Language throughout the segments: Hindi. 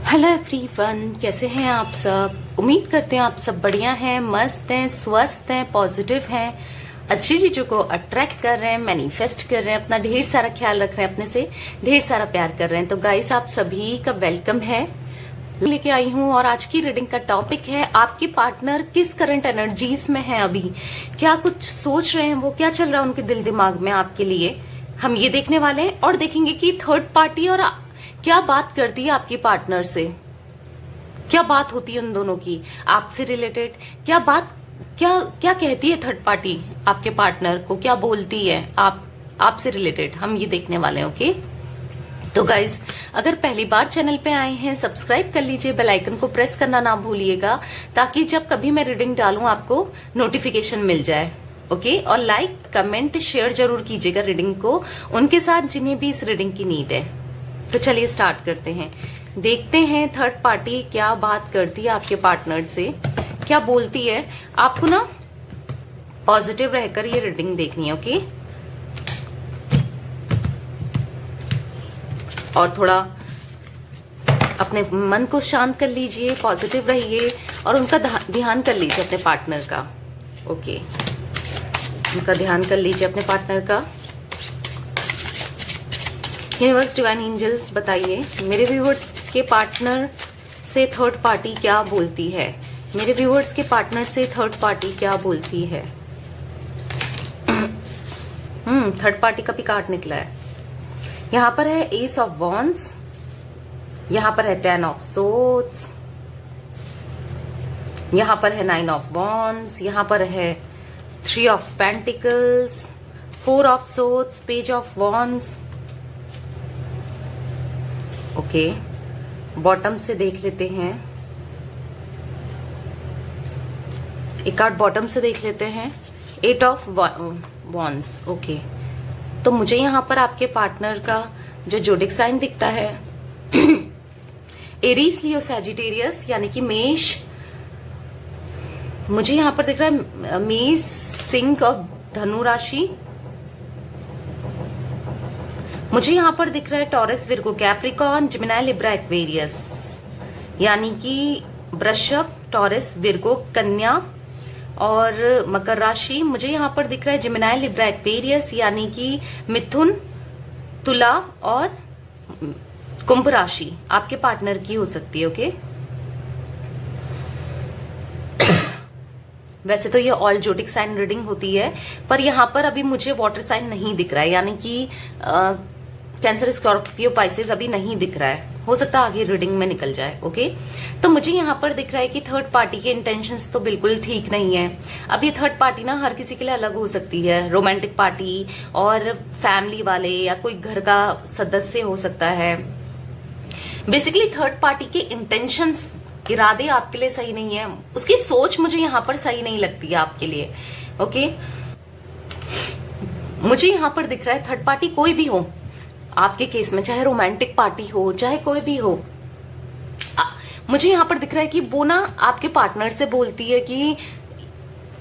हेलो एवरीवन, कैसे हैं आप सब। उम्मीद करते हैं आप सब बढ़िया हैं, मस्त हैं, स्वस्थ हैं, पॉजिटिव हैं, अच्छी चीजों को अट्रैक्ट कर रहे हैं, मैनिफेस्ट कर रहे हैं, अपना ढेर सारा ख्याल रख रहे हैं, अपने से ढेर सारा प्यार कर रहे हैं। तो गाइस, आप सभी का वेलकम है, लेके आई हूँ। और आज की रीडिंग का टॉपिक है आपके पार्टनर किस करंट एनर्जीज में है, अभी क्या कुछ सोच रहे हैं, वो क्या चल रहा है उनके दिल दिमाग में आपके लिए, हम ये देखने वाले हैं। और देखेंगे कि थर्ड पार्टी और क्या बात करती है आपकी पार्टनर से, क्या बात होती है उन दोनों की आपसे रिलेटेड, क्या कहती है थर्ड पार्टी आपके पार्टनर को, क्या बोलती है आपसे रिलेटेड, हम ये देखने वाले हैं। ओके, तो गाइज, अगर पहली बार चैनल पे आए हैं, सब्सक्राइब कर लीजिए, बेल आइकन को प्रेस करना ना भूलिएगा, ताकि जब कभी मैं रीडिंग डालूं आपको नोटिफिकेशन मिल जाए। ओके, और लाइक कमेंट शेयर जरूर कीजिएगा रीडिंग को उनके साथ जिन्हें भी इस रीडिंग की नीड है। तो चलिए स्टार्ट करते हैं, देखते हैं थर्ड पार्टी क्या बात करती है आपके पार्टनर से, क्या बोलती है। आपको ना पॉजिटिव रहकर ये रीडिंग देखनी है। ओके, और थोड़ा अपने मन को शांत कर लीजिए, पॉजिटिव रहिए और उनका ध्यान कर लीजिए अपने पार्टनर का। ओके, उनका ध्यान कर लीजिए अपने पार्टनर का। यूनिवर्स, डिवाइन एंजल्स, बताइए मेरे व्यूअर्स के पार्टनर से थर्ड पार्टी क्या बोलती है, मेरे व्यूअर्स के पार्टनर से थर्ड पार्टी क्या बोलती है। थर्ड पार्टी का भी कार्ड निकला है। यहां पर है एस ऑफ वॉन्ड्स, यहां पर है 10 ऑफ सोर्ड्स, यहां पर है 9 ऑफ वॉन्ड्स, यहां पर है 3 of pentacles, 4 of swords, page of wands. Okay, bottom से देख लेते हैं, एक कार्ड बॉटम से देख लेते हैं, 8 ऑफ वॉन्ड्स। ओके, तो मुझे यहां पर आपके पार्टनर का जो जोडिक साइन दिखता है एरीज, लियो, सैजिटेरियस, यानी कि मेष। मुझे यहां पर दिख रहा है मेष, सिंह और धनु राशि। मुझे यहां पर दिख रहा है taurus, Virgo, Capricorn, Gemini, Libra, Aquarius, यानी कि वृषभ, टॉरस, विर्गो, कन्या और मकर राशि। मुझे यहां पर दिख रहा है जेमिनी, लिब्रा, एक्वेरियस, यानी कि मिथुन, तुला और कुंभ राशि आपके पार्टनर की हो सकती है। ओके, वैसे तो ये ऑल जोडिक साइन रीडिंग होती है, पर यहां पर अभी मुझे वाटर साइन नहीं दिख रहा है, यानी कि कैंसर, स्कॉर्पियो, पाइसेस अभी नहीं दिख रहा है, हो सकता है आगे रीडिंग में निकल जाए। ओके, तो मुझे यहाँ पर दिख रहा है कि थर्ड पार्टी के इंटेंशंस तो बिल्कुल ठीक नहीं है। अब ये थर्ड पार्टी ना हर किसी के लिए अलग हो सकती है, रोमांटिक पार्टी और फैमिली वाले या कोई घर का सदस्य हो सकता है। बेसिकली थर्ड पार्टी के इंटेंशंस, इरादे आपके लिए सही नहीं है, उसकी सोच मुझे यहाँ पर सही नहीं लगती है आपके लिए। ओके, मुझे यहाँ पर दिख रहा है थर्ड पार्टी कोई भी हो आपके केस में, चाहे रोमांटिक पार्टी हो, चाहे कोई भी हो, मुझे यहां पर दिख रहा है कि वो ना आपके पार्टनर से बोलती है कि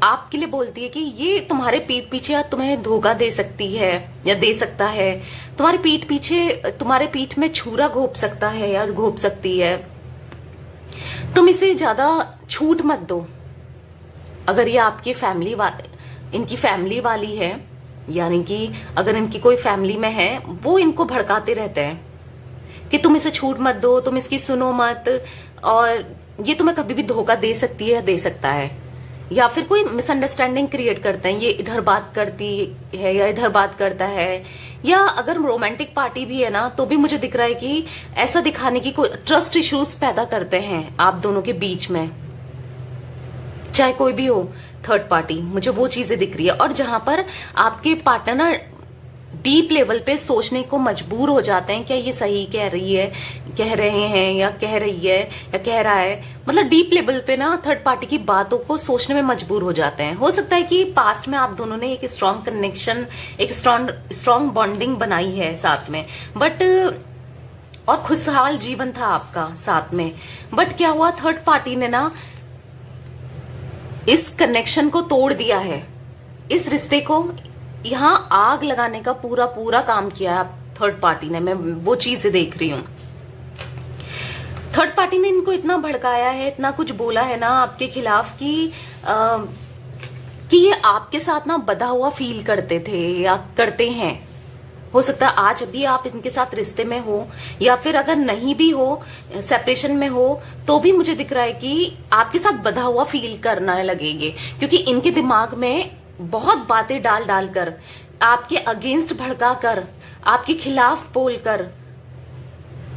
आपके लिए बोलती है कि ये तुम्हारे पीठ पीछे तुम्हें धोखा दे सकती है या दे सकता है, तुम्हारे पीठ पीछे, तुम्हारे पीठ में छुरा घोंप सकता है या घोंप सकती है, तुम इसे ज्यादा छूट मत दो। अगर ये आपकी इनकी फैमिली वाली है, यानी कि अगर इनकी कोई फैमिली में है, वो इनको भड़काते रहते हैं कि तुम इसे छूट मत दो, तुम इसकी सुनो मत, और ये तुम्हें कभी भी धोखा दे सकती है या दे सकता है, या फिर कोई मिसअंडरस्टैंडिंग क्रिएट करते हैं, ये इधर बात करती है या इधर बात करता है। या अगर रोमांटिक पार्टी भी है ना, तो भी मुझे दिख रहा है कि ऐसा दिखाने की कोई ट्रस्ट इश्यूज पैदा करते हैं आप दोनों के बीच में, चाहे कोई भी हो थर्ड पार्टी, मुझे वो चीजें दिख रही है। और जहां पर आपके पार्टनर डीप लेवल पे सोचने को मजबूर हो जाते हैं, क्या ये सही कह रहे हैं या कह रही है या कह रहा है, मतलब डीप लेवल पे ना थर्ड पार्टी की बातों को सोचने में मजबूर हो जाते हैं। हो सकता है कि पास्ट में आप दोनों ने एक स्ट्रॉन्ग कनेक्शन, एक स्ट्रॉन्ग बॉन्डिंग बनाई है साथ में, बट और खुशहाल जीवन था आपका साथ में, बट क्या हुआ, थर्ड पार्टी ने ना इस कनेक्शन को तोड़ दिया है, इस रिश्ते को यहां आग लगाने का पूरा काम किया है थर्ड पार्टी ने। मैं वो चीजें देख रही हूं। थर्ड पार्टी ने इनको इतना भड़काया है, इतना कुछ बोला है ना आपके खिलाफ कि ये आपके साथ ना बंधा हुआ फील करते थे या करते हैं। हो सकता है आज भी आप इनके साथ रिश्ते में हो, या फिर अगर नहीं भी हो, सेपरेशन में हो, तो भी मुझे दिख रहा है कि आपके साथ बंधा हुआ फील करने लगेंगे, क्योंकि इनके दिमाग में बहुत बातें डाल डालकर, आपके अगेंस्ट भड़का कर, आपके खिलाफ बोलकर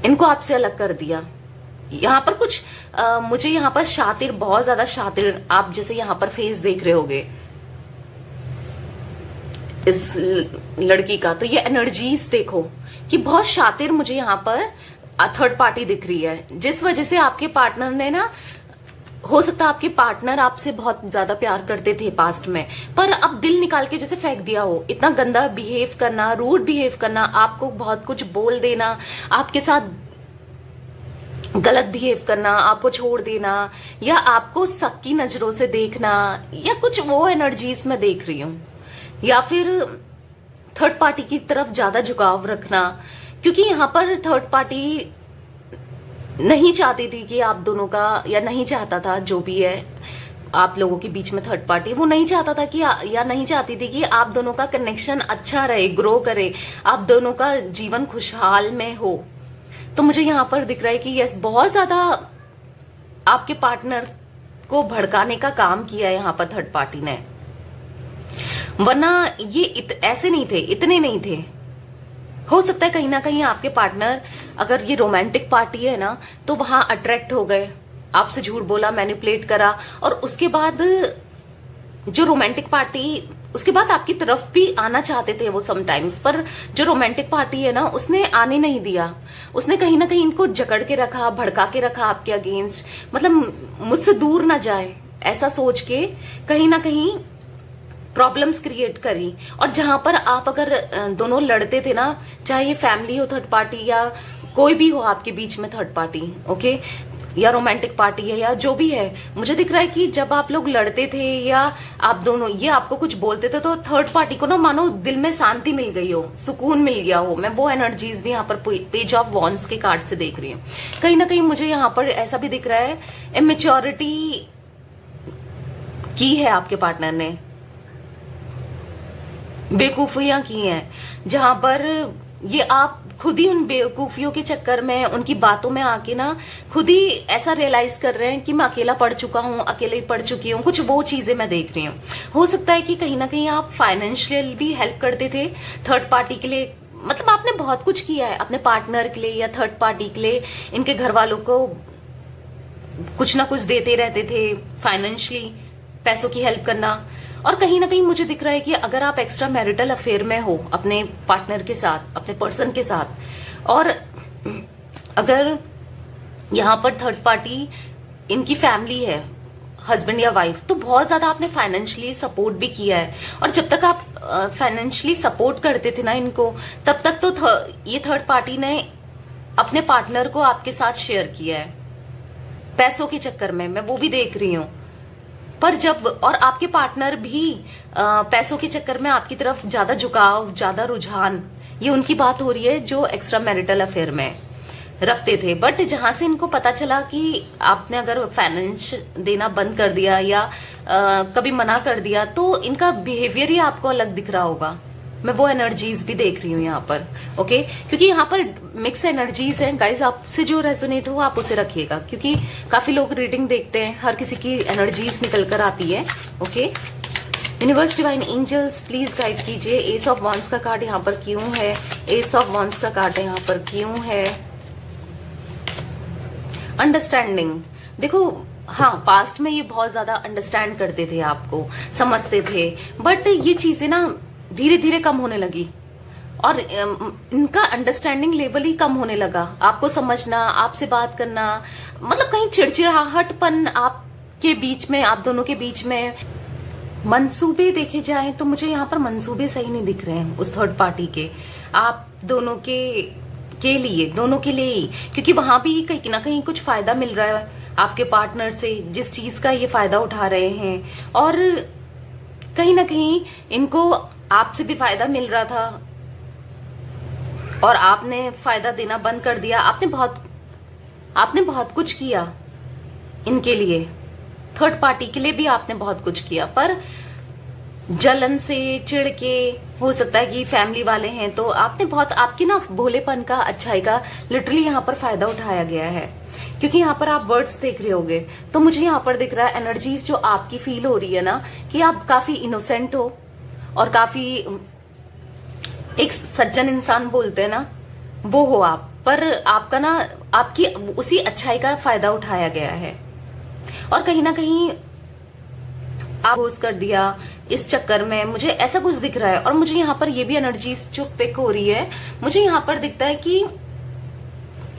इनको आपसे अलग कर दिया। यहाँ पर कुछ मुझे यहाँ पर शातिर, बहुत ज्यादा शातिर आप जैसे यहाँ पर फेस देख रहे होगे इस लड़की का, तो ये एनर्जीज देखो कि बहुत शातिर मुझे यहाँ पर थर्ड पार्टी दिख रही है, जिस वजह से आपके पार्टनर ने ना, हो सकता है आपके पार्टनर आपसे बहुत ज्यादा प्यार करते थे पास्ट में, पर अब दिल निकाल के जैसे फेंक दिया हो। इतना गंदा बिहेव करना, रूड बिहेव करना, आपको बहुत कुछ बोल देना, आपके साथ गलत बिहेव करना, आपको छोड़ देना, या आपको शक की नजरों से देखना, या कुछ वो एनर्जीज में देख रही हूं। या फिर थर्ड पार्टी की तरफ ज्यादा झुकाव रखना, क्योंकि यहाँ पर थर्ड पार्टी नहीं चाहती थी कि आप दोनों का, या नहीं चाहता था, जो भी है आप लोगों के बीच में थर्ड पार्टी, वो नहीं चाहता था कि, या नहीं चाहती थी कि आप दोनों का कनेक्शन अच्छा रहे, ग्रो करे, आप दोनों का जीवन खुशहाल में हो। तो मुझे यहाँ पर दिख रहा है कि यस, बहुत ज्यादा आपके पार्टनर को भड़काने का काम किया है यहाँ पर थर्ड पार्टी ने, वरना ये ऐसे नहीं थे, इतने नहीं थे। हो सकता है कहीं ना कहीं आपके पार्टनर, अगर ये रोमांटिक पार्टी है ना, तो वहां अट्रैक्ट हो गए, आपसे झूठ बोला, मैनिपुलेट करा, और उसके बाद जो रोमांटिक पार्टी, उसके बाद आपकी तरफ भी आना चाहते थे वो समटाइम्स, पर जो रोमांटिक पार्टी है ना, उसने आने नहीं दिया। उसने कहीं ना कहीं इनको जकड़ के रखा, भड़का के रखा आपके अगेंस्ट, मतलब मुझसे दूर ना जाए, ऐसा सोच के कहीं ना कहीं प्रॉब्लम्स क्रिएट करी। और जहां पर आप अगर दोनों लड़ते थे ना, चाहे ये फैमिली हो थर्ड पार्टी, या कोई भी हो आपके बीच में थर्ड पार्टी, ओके, या रोमांटिक पार्टी है, या जो भी है, मुझे दिख रहा है कि जब आप लोग लड़ते थे या आप दोनों ये आपको कुछ बोलते थे, तो थर्ड पार्टी को ना मानो दिल में शांति मिल गई हो, सुकून मिल गया हो। मैं वो एनर्जीज भी यहाँ पर पेज ऑफ वॉन्ड्स के कार्ड से देख रही हूँ। कहीं ना कहीं मुझे यहाँ पर ऐसा भी दिख रहा है, इमेच्योरिटी की है आपके पार्टनर ने, बेवकूफियां की हैं, जहां पर ये आप खुद ही उन बेवकूफियों के चक्कर में, उनकी बातों में आके ना खुद ही ऐसा रियलाइज कर रहे हैं कि मैं अकेला पड़ चुका हूं, अकेले ही पड़ चुकी हूं। कुछ वो चीजें मैं देख रही हूँ। हो सकता है कि कहीं ना कहीं आप फाइनेंशियल भी हेल्प करते थे थर्ड पार्टी के लिए, मतलब आपने बहुत कुछ किया है अपने पार्टनर के लिए या थर्ड पार्टी के लिए। इनके घर वालों को कुछ ना कुछ देते रहते थे, फाइनेंशियली पैसों की हेल्प करना। और कहीं ना कहीं मुझे दिख रहा है कि अगर आप एक्स्ट्रा मैरिटल अफेयर में हो अपने पार्टनर के साथ, अपने पर्सन के साथ, और अगर यहाँ पर थर्ड पार्टी इनकी फैमिली है, हस्बैंड या वाइफ, तो बहुत ज्यादा आपने फाइनेंशियली सपोर्ट भी किया है। और जब तक आप फाइनेंशियली सपोर्ट करते थे ना इनको, तब तक तो ये थर्ड पार्टी ने अपने पार्टनर को आपके साथ शेयर किया है पैसों के चक्कर में, मैं वो भी देख रही हूँ। पर जब, और आपके पार्टनर भी पैसों के चक्कर में आपकी तरफ ज्यादा झुकाव, ज्यादा रुझान, ये उनकी बात हो रही है जो एक्स्ट्रा मैरिटल अफेयर में रखते थे। बट जहां से इनको पता चला कि आपने अगर फाइनेंस देना बंद कर दिया या कभी मना कर दिया, तो इनका बिहेवियर ही आपको अलग दिख रहा होगा। मैं वो एनर्जीज भी देख रही हूँ यहाँ पर, ओके, क्योंकि यहाँ पर मिक्स एनर्जीज हैं गाइज। आपसे जो रेजोनेट हो आप उसे रखिएगा, क्योंकि काफी लोग रीडिंग देखते हैं, हर किसी की एनर्जीज निकल कर आती है, okay. Universe, divine angels, please guide कीजिए। एस ऑफ वॉन्ड्स का कार्ड यहाँ पर क्यों है? एस ऑफ वॉन्ड्स का कार्ड यहाँ पर क्यों है? अंडरस्टैंडिंग, देखो हाँ, पास्ट में ये बहुत ज्यादा अंडरस्टैंड करते थे, आपको समझते थे, बट ये चीजें ना धीरे धीरे कम होने लगी, और इनका अंडरस्टैंडिंग लेवल ही कम होने लगा। आपको समझना, आपसे बात करना, मतलब कहीं चिड़चिड़ाहटपन आपके बीच में, आप दोनों के बीच में। मंसूबे देखे जाएं तो मुझे यहाँ पर मंसूबे सही नहीं दिख रहे हैं उस थर्ड पार्टी के, आप दोनों के लिए, दोनों के लिए ही, क्योंकि वहां भी कहीं ना कहीं कुछ फायदा मिल रहा है आपके पार्टनर से, जिस चीज का ये फायदा उठा रहे हैं, और कहीं ना कहीं इनको आपसे भी फायदा मिल रहा था और आपने फायदा देना बंद कर दिया। आपने बहुत आपने बहुत कुछ किया इनके लिए, थर्ड पार्टी के लिए भी आपने बहुत कुछ किया, पर जलन से चिढ़ के, हो सकता है कि फैमिली वाले हैं तो आपने बहुत, आपकी ना भोलेपन का, अच्छाई का लिटरली यहाँ पर फायदा उठाया गया है। क्योंकि यहाँ पर आप वर्ड्स देख रहे होगे तो मुझे यहाँ पर दिख रहा है एनर्जीज जो आपकी फील हो रही है ना, कि आप काफी इनोसेंट हो और काफी एक सज्जन इंसान बोलते हैं ना, वो हो आप। पर आपका ना, आपकी उसी अच्छाई का फायदा उठाया गया है और कहीं ना कहीं आप होस्ट कर दिया इस चक्कर में, मुझे ऐसा कुछ दिख रहा है। और मुझे यहाँ पर ये भी एनर्जीज जो पिक हो रही है, मुझे यहाँ पर दिखता है कि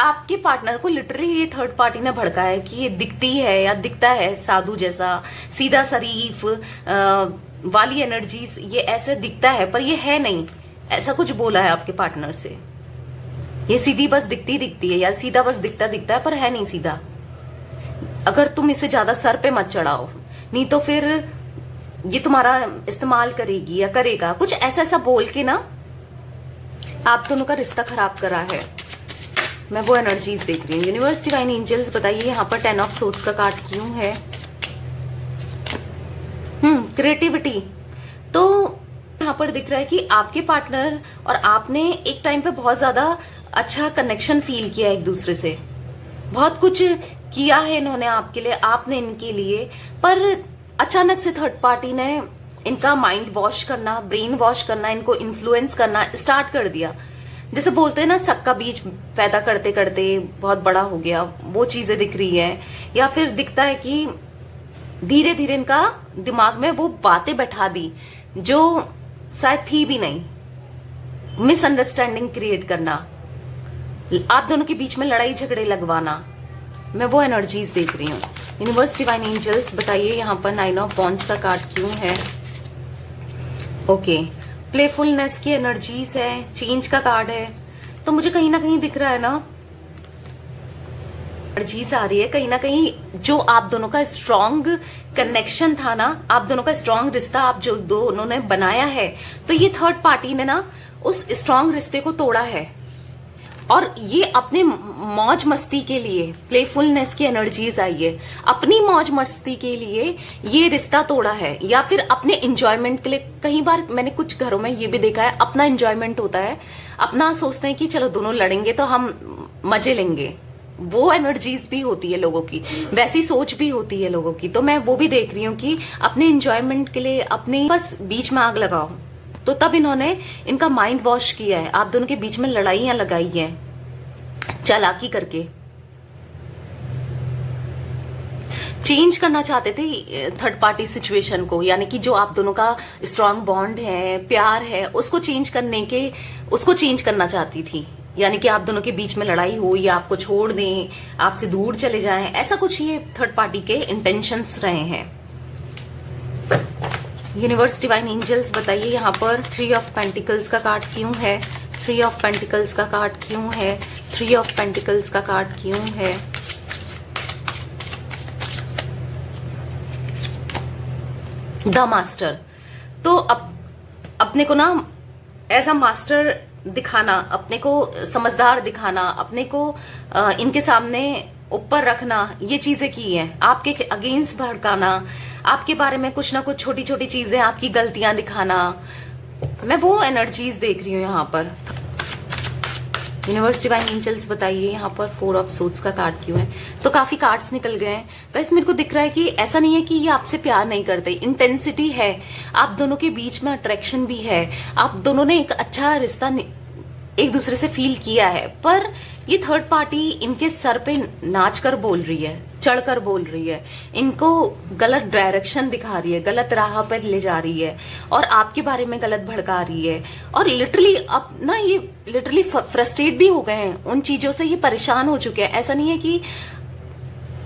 आपके पार्टनर को लिटरली ये थर्ड पार्टी ने भड़का है कि ये दिखती है या दिखता है साधु जैसा, सीधा शरीफ वाली एनर्जीज, ये ऐसे दिखता है पर ये है नहीं, ऐसा कुछ बोला है आपके पार्टनर से। ये सीधी बस दिखती दिखती है या सीधा बस दिखता दिखता है पर है नहीं सीधा। अगर तुम इसे ज्यादा सर पे मत चढ़ाओ, नहीं तो फिर ये तुम्हारा इस्तेमाल करेगी या करेगा, कुछ ऐसा ऐसा बोल के ना आप दोनों का रिश्ता खराब करा है। मैं वो एनर्जीज देख रही हूँ। यूनिवर्स, डिवाइन एंजल्स बताइए यहाँ पर 10 ऑफ सोर्ड्स का कार्ड क्यों है? क्रिएटिविटी। तो यहाँ पर दिख रहा है कि आपके पार्टनर और आपने एक टाइम पे बहुत ज्यादा अच्छा कनेक्शन फील किया एक दूसरे से, बहुत कुछ किया है इन्होंने आपके लिए, आपने इनके लिए, पर अचानक से थर्ड पार्टी ने इनका माइंड वॉश करना, ब्रेन वॉश करना, इनको इन्फ्लुएंस करना स्टार्ट कर दिया। जैसे बोलते हैं ना, सबका बीज पैदा करते करते बहुत बड़ा हो गया, वो चीजें दिख रही है। या फिर दिखता है कि धीरे धीरे इनका दिमाग में वो बातें बैठा दी जो शायद थी भी नहीं। मिसअंडरस्टैंडिंग क्रिएट करना, आप दोनों के बीच में लड़ाई झगड़े लगवाना, मैं वो एनर्जीज देख रही हूँ। यूनिवर्स, डिवाइन एंजल्स बताइए यहाँ पर 9 ऑफ वॉन्ड्स का कार्ड क्यों है? ओके, प्लेफुलनेस की एनर्जीज है, चेंज का कार्ड है। तो मुझे कहीं ना कहीं दिख रहा है ना, एनर्जीज आ रही है कहीं ना कहीं, जो आप दोनों का स्ट्रॉन्ग कनेक्शन था ना, आप दोनों का स्ट्रॉन्ग रिश्ता आप जो दोनों ने बनाया है, तो ये थर्ड पार्टी ने ना उस स्ट्रॉन्ग रिश्ते को तोड़ा है और ये अपने मौज मस्ती के लिए, प्लेफुलनेस की एनर्जीज आई है, अपनी मौज मस्ती के लिए ये रिश्ता तोड़ा है, या फिर अपने एंजॉयमेंट के लिए। कई बार मैंने कुछ घरों में ये भी देखा है, अपना एंजॉयमेंट होता है, अपना सोचते हैं कि चलो दोनों लड़ेंगे तो हम मजे लेंगे, वो एनर्जीज भी होती है लोगों की, वैसी सोच भी होती है लोगों की। तो मैं वो भी देख रही हूँ कि अपने एंजॉयमेंट के लिए, अपने बस बीच में आग लगाओ, तो तब इन्होंने इनका माइंड वॉश किया है, आप दोनों के बीच में लड़ाइयां लगाई हैं चालाकी करके। चेंज करना चाहते थे थर्ड पार्टी सिचुएशन को, यानी कि जो आप दोनों का स्ट्रांग बॉन्ड है, प्यार है, उसको चेंज करना चाहती थी। यानी कि आप दोनों के बीच में लड़ाई हो या आपको छोड़ दें, आपसे दूर चले जाएं, ऐसा कुछ ये थर्ड पार्टी के इंटेंशंस रहे हैं। यूनिवर्स, डिवाइन एंजल्स बताइए यहाँ पर 3 ऑफ पेंटिकल्स का कार्ड क्यों है? 3 ऑफ पेंटिकल्स का कार्ड क्यों है? 3 ऑफ पेंटिकल्स का कार्ड क्यों है? The master. तो अपने को ना एज अ मास्टर दिखाना, अपने को समझदार दिखाना, अपने को इनके सामने ऊपर रखना, ये चीजें की हैं। आपके अगेंस्ट भड़काना, आपके बारे में कुछ ना कुछ छोटी छोटी चीजें, आपकी गलतियां दिखाना, मैं वो एनर्जीज देख रही हूँ यहाँ पर। यूनिवर्स, डिवाइन एंजल्स बताइए यहाँ पर 4 ऑफ सोर्ड्स का कार्ड क्यों है? तो काफी कार्ड्स निकल गए हैं। वैसे मेरे को दिख रहा है कि ऐसा नहीं है कि ये आपसे प्यार नहीं करते, इंटेंसिटी है, आप दोनों के बीच में अट्रैक्शन भी है, आप दोनों ने एक अच्छा रिश्ता एक दूसरे से फील किया है। पर ये थर्ड पार्टी इनके सर पे नाच कर बोल रही है, चढ़कर बोल रही है, इनको गलत डायरेक्शन दिखा रही है, गलत राह पर ले जा रही है और आपके बारे में गलत भड़का रही है। और लिटरली अब ना ये लिटरली फ्रस्ट्रेट भी हो गए हैं उन चीजों से, ये परेशान हो चुके हैं। ऐसा नहीं है कि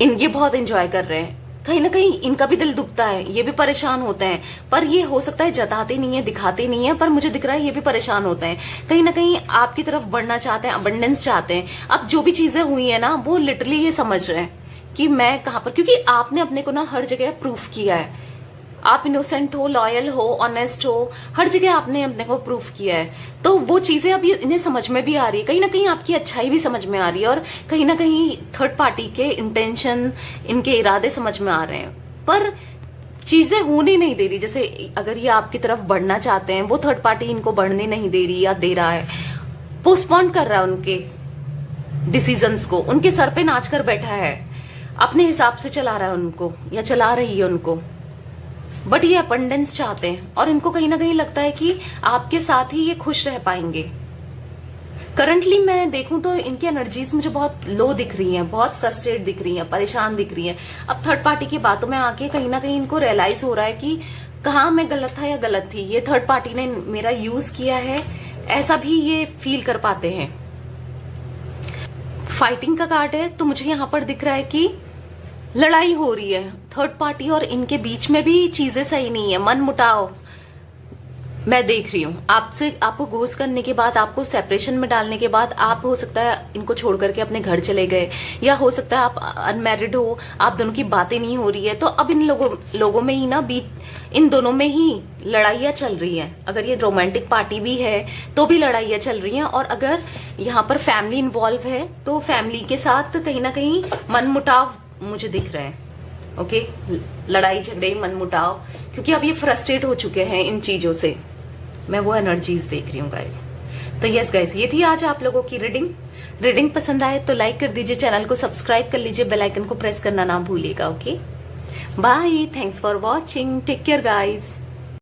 ये बहुत एंजॉय कर रहे हैं, कहीं ना कहीं इनका भी दिल दुखता है, ये भी परेशान होते हैं, पर ये हो सकता है जताते नहीं है, दिखाते नहीं है, पर मुझे दिख रहा है ये भी परेशान होते हैं, कहीं ना कहीं आपकी तरफ बढ़ना चाहते हैं, अबंडेंस चाहते हैं। अब जो भी चीजें हुई है ना, वो लिटरली ये समझ रहे हैं कि मैं कहां पर, क्योंकि आपने अपने को ना हर जगह प्रूफ किया है, आप इनोसेंट हो, लॉयल हो, ऑनेस्ट हो, हर जगह आपने अपने को प्रूफ किया है। तो वो चीजें अब इन्हें समझ में भी आ रही है, कहीं ना कहीं आपकी अच्छाई भी समझ में आ रही है, और कहीं ना कहीं थर्ड पार्टी के इंटेंशन, इनके इरादे समझ में आ रहे हैं। पर चीजें होने नहीं दे रही। जैसे अगर ये आपकी तरफ बढ़ना चाहते हैं, वो थर्ड पार्टी इनको बढ़ने नहीं दे रही या दे रहा है, पोस्टपोन कर रहा है उनके डिसीजंस को, उनके सर पे नाच कर बैठा है, अपने हिसाब से चला रहा है उनको या चला रही है उनको। बट ये अबंडेंस चाहते हैं, और इनको कहीं ना कहीं लगता है कि आपके साथ ही ये खुश रह पाएंगे। करंटली मैं देखूं तो इनकी एनर्जीज मुझे बहुत लो दिख रही हैं, बहुत फ्रस्ट्रेट दिख रही हैं, परेशान दिख रही हैं। अब थर्ड पार्टी की बातों में आके कहीं ना कहीं इनको रियलाइज हो रहा है कि कहाँ मैं गलत था या गलत थी, ये थर्ड पार्टी ने मेरा यूज किया है, ऐसा भी ये फील कर पाते हैं। फाइटिंग का कार्ड है, तो मुझे यहाँ पर दिख रहा है कि लड़ाई हो रही है थर्ड पार्टी और इनके बीच में भी, चीजें सही नहीं है, मन मुटाव मैं देख रही हूँ। आपसे, आपको घोष करने के बाद, आपको सेपरेशन में डालने के बाद, आप हो सकता है इनको छोड़ करके अपने घर चले गए, या हो सकता है आप अनमैरिड हो, आप दोनों की बातें नहीं हो रही है, तो अब इन लोगों में ही ना, बीच इन दोनों में ही लड़ाइयां चल रही हैं। अगर ये रोमांटिक पार्टी भी है तो भी लड़ाइयां चल रही हैं, और अगर यहाँ पर फैमिली इन्वॉल्व है तो फैमिली के साथ कहीं ना कहीं मनमुटाव मुझे दिख रहा है। ओके, लड़ाई झगड़े, मनमुटाव, क्योंकि अब ये फ्रस्ट्रेट हो चुके हैं इन चीजों से। मैं वो एनर्जीज देख रही हूँ गाइस। तो यस गाइस, ये थी आज आप लोगों की रीडिंग पसंद आए तो लाइक कर दीजिए, चैनल को सब्सक्राइब कर लीजिए, बेल आइकन को प्रेस करना ना भूलिएगा। Okay, bye, thanks for watching, take care guys.